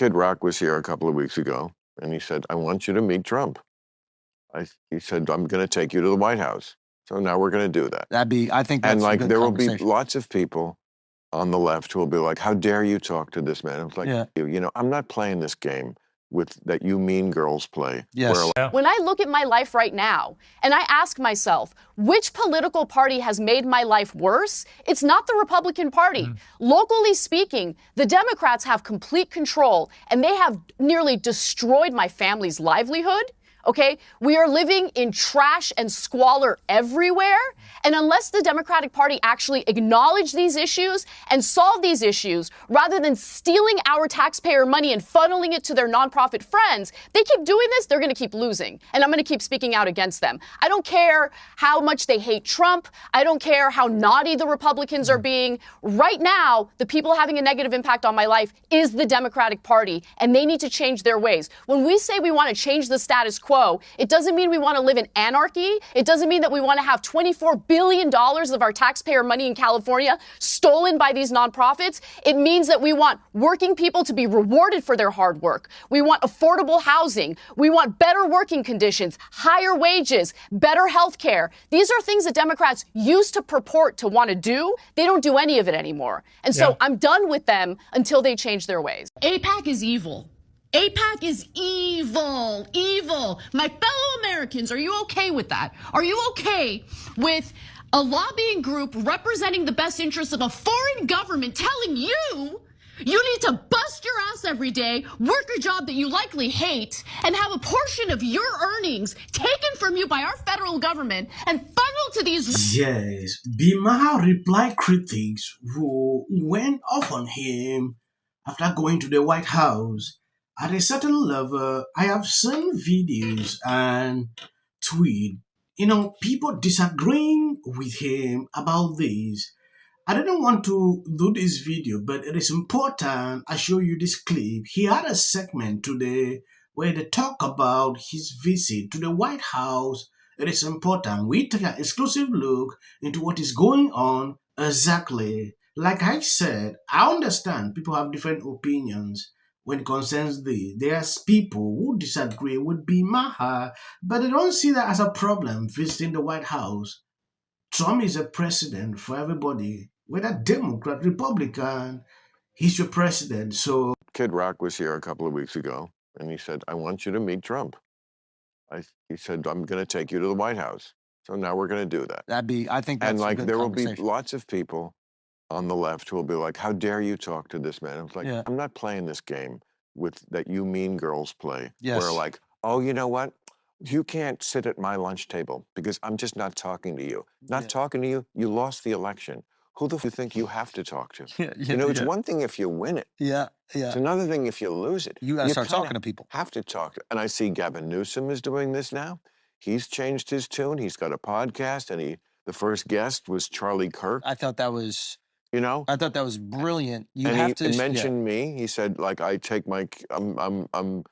Kid Rock was here a couple of weeks ago, and he said, I want you to meet Trump. He said, I'm going to take you to the White House. So now we're going to do that. I think that's a good there will be conversation. lots of people on the left who will be like, how dare you talk to this man? It's like, you know, I'm not playing this game that you mean girls play. Yes. When I look at my life right now and I ask myself, which political party has made my life worse? It's not the Republican Party. Locally speaking, the Democrats have complete control and they have nearly destroyed my family's livelihood. Okay, we are living in trash and squalor everywhere. And unless the Democratic Party actually acknowledge these issues and solve these issues, rather than stealing our taxpayer money and funneling it to their nonprofit friends, they keep doing this, they're going to keep losing. And I'm going to keep speaking out against them. I don't care how much they hate Trump. I don't care how naughty the Republicans are being. Right now, the people having a negative impact on my life is the Democratic Party, and they need to change their ways. When we say we want to change the status quo, it doesn't mean we want to live in anarchy. It doesn't mean that we want to have $24 billion of our taxpayer money in California stolen by these nonprofits. It means that we want working people to be rewarded for their hard work. We want affordable housing. We want better working conditions, higher wages, better health care. These are things that Democrats used to purport to want to do. They don't do any of it anymore. And so I'm done with them until they change their ways. AIPAC is evil. AIPAC is evil, evil. My fellow Americans, are you okay with that? Are you okay with a lobbying group representing the best interests of a foreign government telling you you need to bust your ass every day, work a job that you likely hate, and have a portion of your earnings taken from you by our federal government and funneled to these... Yes, Bill Maher replied critics who went off on him after going to the White House. At a certain level, I have seen videos and tweets, people disagreeing with him about this. I didn't want to do this video, but it is important I show you this clip. He had a segment today where they talk about his visit to the White House. It is important we take an exclusive look into what is going on exactly. Like I said, I understand people have different opinions when it concerns this. There's people who disagree with Bill Maher, but they don't see that as a problem visiting the White House. Trump is a president for everybody, whether Democrat, Republican, he's your president. So Kid Rock was here a couple of weeks ago, and he said, I want you to meet Trump. He said, I'm going to take you to the White House. So now we're going to do that. I think that's a good there will be conversation. lots of people on the left who will be like, how dare you talk to this man? It's like, I'm not playing this game that you mean girls play. Yes. Where like, oh, you know what? You can't sit at my lunch table because I'm just not talking to you. Not talking to you, you lost the election. Who the f*** you think you have to talk to? It's one thing if you win it. It's another thing if you lose it. You got to start talking to people. Have to talk. And I see Gavin Newsom is doing this now. He's changed his tune. He's got a podcast, and the first guest was Charlie Kirk. I thought that was... I thought that was brilliant. He mentioned me. He said, like, I'm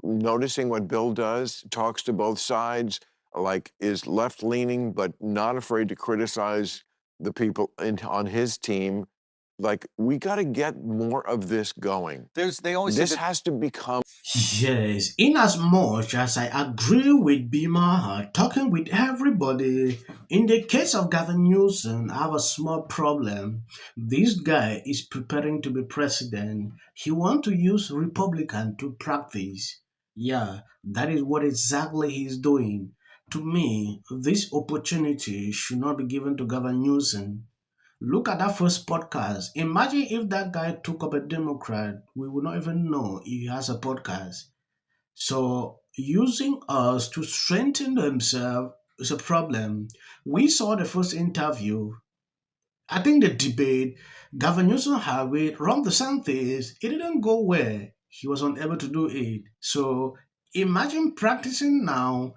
noticing what Bill does, talks to both sides, like is left-leaning, but not afraid to criticize the people on his team. Like, we got to get more of this going. This has to become... Yes, in as much as I agree with Bill Maher, talking with everybody, in the case of Gavin Newsom, I have a small problem. This guy is preparing to be president. He wants to use Republican to practice. Yeah, that is what exactly he's doing. To me, this opportunity should not be given to Gavin Newsom. Look at that first podcast. Imagine if that guy took up a Democrat, we would not even know if he has a podcast. So using us to strengthen himself is a problem. We saw the first interview. I think the debate Gavin Newsom had with Ron DeSantis, it didn't go well. He was unable to do it. So imagine practicing now,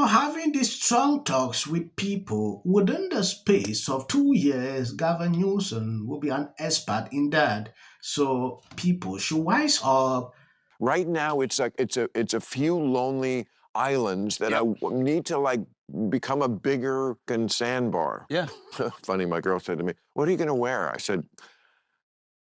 having these strong talks with people within the space of 2 years. Gavin Newsom will be an expert in that. So people should wise up. Right now, it's a few lonely islands that need to become a bigger sandbar. Yeah. Funny, my girl said to me, "What are you going to wear?" I said,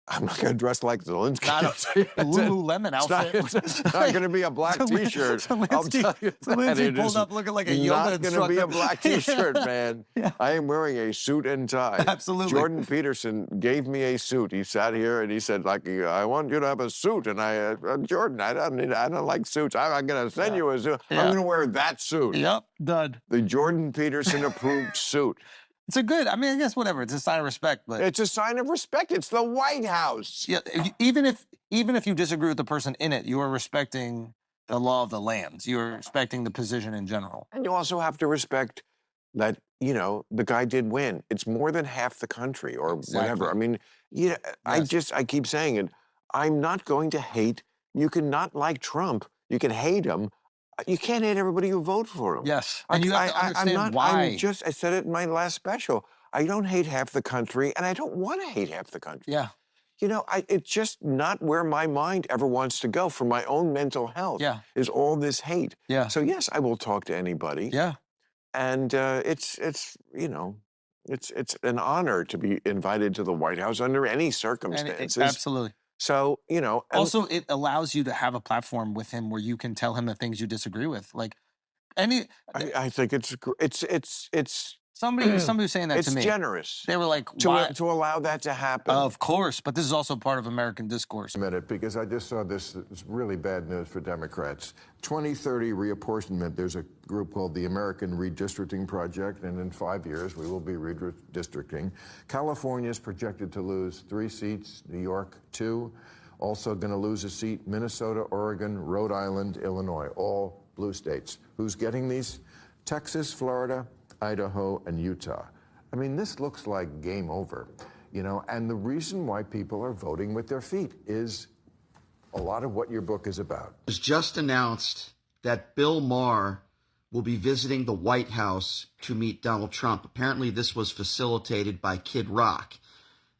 I'm not going to dress like Zelensky. Not a Lululemon outfit. It's not going to be a black T-shirt. I'll tell you that. Lindsay pulled up looking like a yoga instructor. Not going to be a black T-shirt, man. Yeah. I am wearing a suit and tie. Absolutely. Jordan Peterson gave me a suit. He sat here and he said, like, I want you to have a suit. And I, Jordan, I don't like suits. I'm going to send you a suit. I'm going to wear that suit. Yep, done. The Jordan Peterson approved suit. It's a good, I mean, I guess whatever. It's a sign of respect, but it's a sign of respect. It's the White House. Yeah, even if you disagree with the person in it, you are respecting the law of the lands. You are respecting the position in general. And you also have to respect that, you know, the guy did win. It's more than half the country or whatever. I mean, yeah, yes. I keep saying it. I'm not going to hate. You can not like Trump. You can hate him. You can't hate everybody who vote for him. Yes, and you have to understand why. I said it in my last special. I don't hate half the country, and I don't want to hate half the country. Yeah. You know, it's just not where my mind ever wants to go for my own mental health. Yeah. Is all this hate. Yeah. So yes, I will talk to anybody. Yeah. And it's you know, it's an honor to be invited to the White House under any circumstances. Absolutely. So, you know. Also, it allows you to have a platform with him where you can tell him the things you disagree with. Like, I think it's somebody was saying that to me. It's generous. They were like, to allow that to happen. Of course, but this is also part of American discourse. A minute, because I just saw this really bad news for Democrats. 2030 reapportionment, there's a group called the American Redistricting Project, and in 5 years we will be redistricting. California is projected to lose 3 seats, New York 2, also going to lose a seat, Minnesota, Oregon, Rhode Island, Illinois, all blue states. Who's getting these? Texas, Florida, Idaho, and Utah. I mean, this looks like game over, you know, and the reason why people are voting with their feet is a lot of what your book is about. It was just announced that Bill Maher will be visiting the White House to meet Donald Trump. Apparently, this was facilitated by Kid Rock.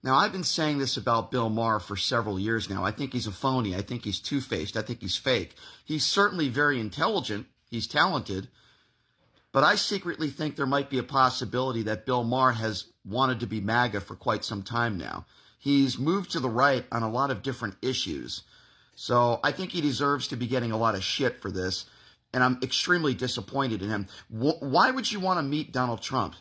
Now, I've been saying this about Bill Maher for several years now. I think he's a phony. I think he's two-faced. I think he's fake. He's certainly very intelligent. He's talented. But I secretly think there might be a possibility that Bill Maher has wanted to be MAGA for quite some time now. He's moved to the right on a lot of different issues. So I think he deserves to be getting a lot of shit for this. And I'm extremely disappointed in him. Why would you want to meet Donald Trump?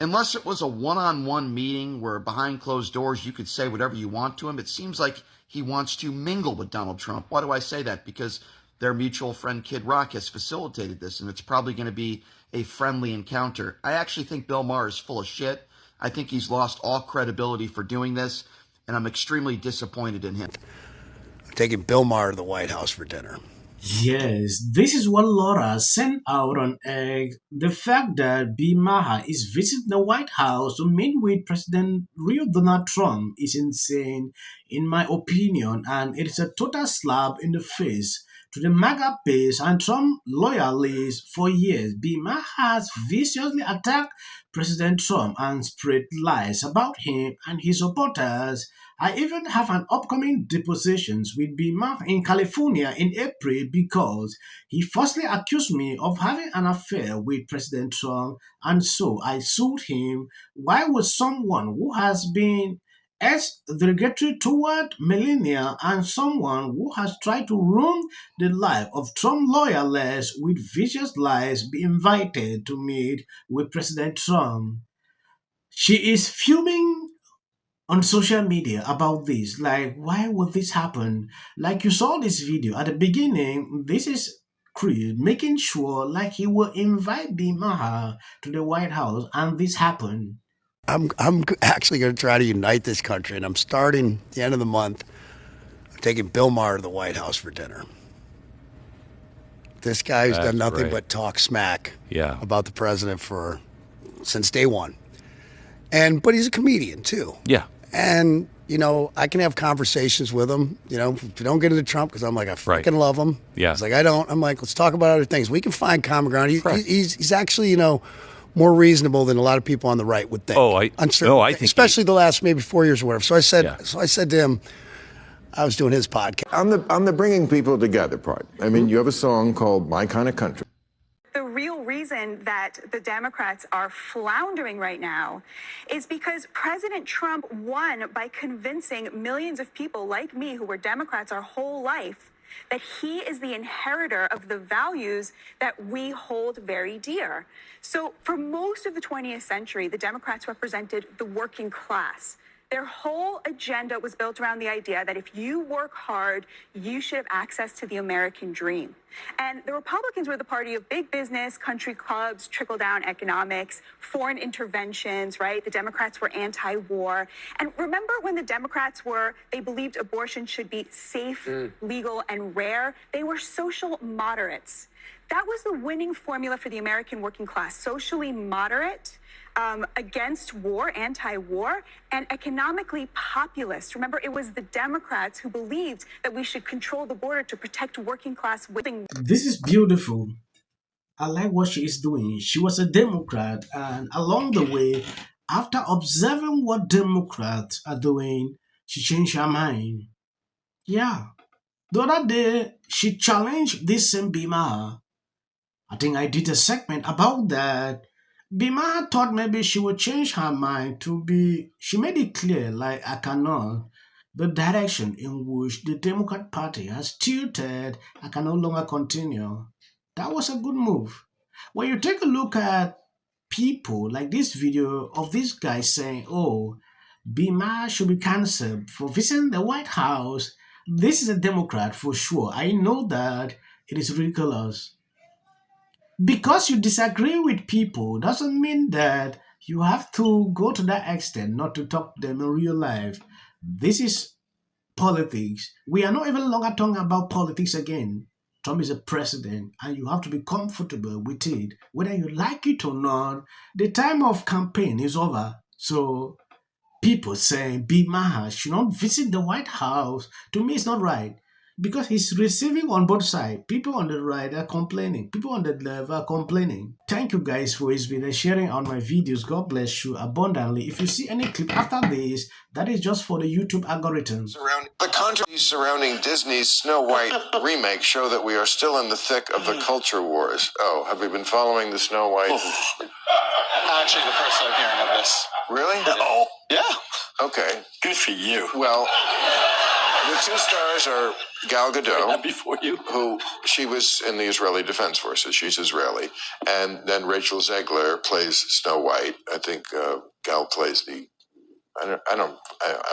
Unless it was a one-on-one meeting where behind closed doors you could say whatever you want to him, it seems like he wants to mingle with Donald Trump. Why do I say that? Because their mutual friend Kid Rock has facilitated this, and it's probably going to be a friendly encounter. I actually think Bill Maher is full of shit. I think he's lost all credibility for doing this, and I'm extremely disappointed in him. I'm taking Bill Maher to the White House for dinner. Yes, this is what Laura sent out on X. The fact that Bill Maher is visiting the White House to meet with President real Donald Trump is insane, in my opinion, and it is a total slap in the face to the MAGA base and Trump loyalists for years. Bill Maher has viciously attacked President Trump and spread lies about him and his supporters. I even have an upcoming deposition with Bill Maher in California in April because he falsely accused me of having an affair with President Trump, and so I sued him. Why would someone who has been derogatory toward millennia and someone who has tried to ruin the life of Trump loyalists with vicious lies be invited to meet with President Trump? She is fuming on social media about this. Like, why would this happen? Like, you saw this video at the beginning. This is Chris making sure like he will invite Bill Maher to the White House, and this happened. I'm actually going to try to unite this country, and I'm starting at the end of the month. I'm taking Bill Maher to the White House for dinner. This guy who's done nothing but talk smack about the president since day one. But he's a comedian too. Yeah. And, you know, I can have conversations with him, you know, if you don't get into Trump, because I'm like, I freaking love him. Yeah. He's like, I don't. I'm like, let's talk about other things. We can find common ground. He's actually, you know, more reasonable than a lot of people on the right would think. I think especially the last maybe 4 years or whatever. So I said to him, I was doing his podcast. On the bringing people together part. I mean, you have a song called My Kind of Country. The real reason reason that the Democrats are floundering right now is because President Trump won by convincing millions of people like me who were Democrats our whole life that he is the inheritor of the values that we hold very dear. So for most of the 20th century, the Democrats represented the working class. Their whole agenda was built around the idea that if you work hard, you should have access to the American dream. And the Republicans were the party of big business, country clubs, trickle-down economics, foreign interventions, right? The Democrats were anti-war. And remember when the Democrats they believed abortion should be safe, legal, and rare? They were social moderates. That was the winning formula for the American working class: socially moderate, against war, anti-war, and economically populist. Remember, it was the Democrats who believed that we should control the border to protect working class women. This is beautiful. I like what she is doing. She was a Democrat, and along the way, after observing what Democrats are doing, she changed her mind. Yeah. The other day, she challenged this same Bill Maher. I think I did a segment about that. Bill Maher thought maybe she would change her mind she made it clear, like I cannot. The direction in which the Democrat Party has tilted, I can no longer continue. That was a good move. When you take a look at people like this video of this guy saying, oh, Bill Maher should be cancelled for visiting the White House, this is a Democrat for sure. I know that it is ridiculous. Because you disagree with people doesn't mean that you have to go to that extent not to talk to them in real life. This is politics. We are not even longer talking about politics again. Trump is a president and you have to be comfortable with it. Whether you like it or not, the time of campaign is over. So people saying Bill Maher should not visit the White House, to me it's not right. Because he's receiving on both sides. People on the right are complaining. People on the left are complaining. Thank you guys for sharing on my videos. God bless you abundantly. If you see any clip after this, that is just for the YouTube algorithm. The controversies surrounding Disney's Snow White remake show that we are still in the thick of the culture wars. Oh, have we been following the Snow White? Actually, the first time hearing of this. Really? Oh, yeah. Okay. Good for you. Well, the two stars are Gal Gadot, Before you. who she was in the Israeli Defense Forces. She's Israeli. And then Rachel Zegler plays Snow White. I think Gal plays I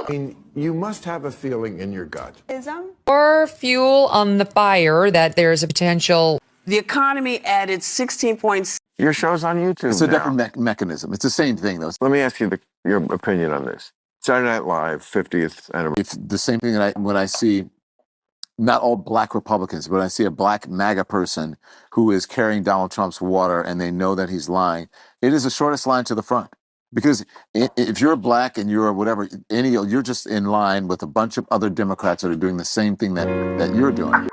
mean, you must have a feeling in your gut. Or fuel on the fire that there's a potential. The economy added 16 points. Your show's on YouTube. It's a now. different mechanism. It's the same thing, though. Let me ask you your opinion on this. Saturday Night Live, 50th anniversary. It's the same thing that when I see not all black Republicans, but I see a black MAGA person who is carrying Donald Trump's water and they know that he's lying. It is the shortest line to the front. Because if you're black and you're whatever, you're just in line with a bunch of other Democrats that are doing the same thing that you're doing.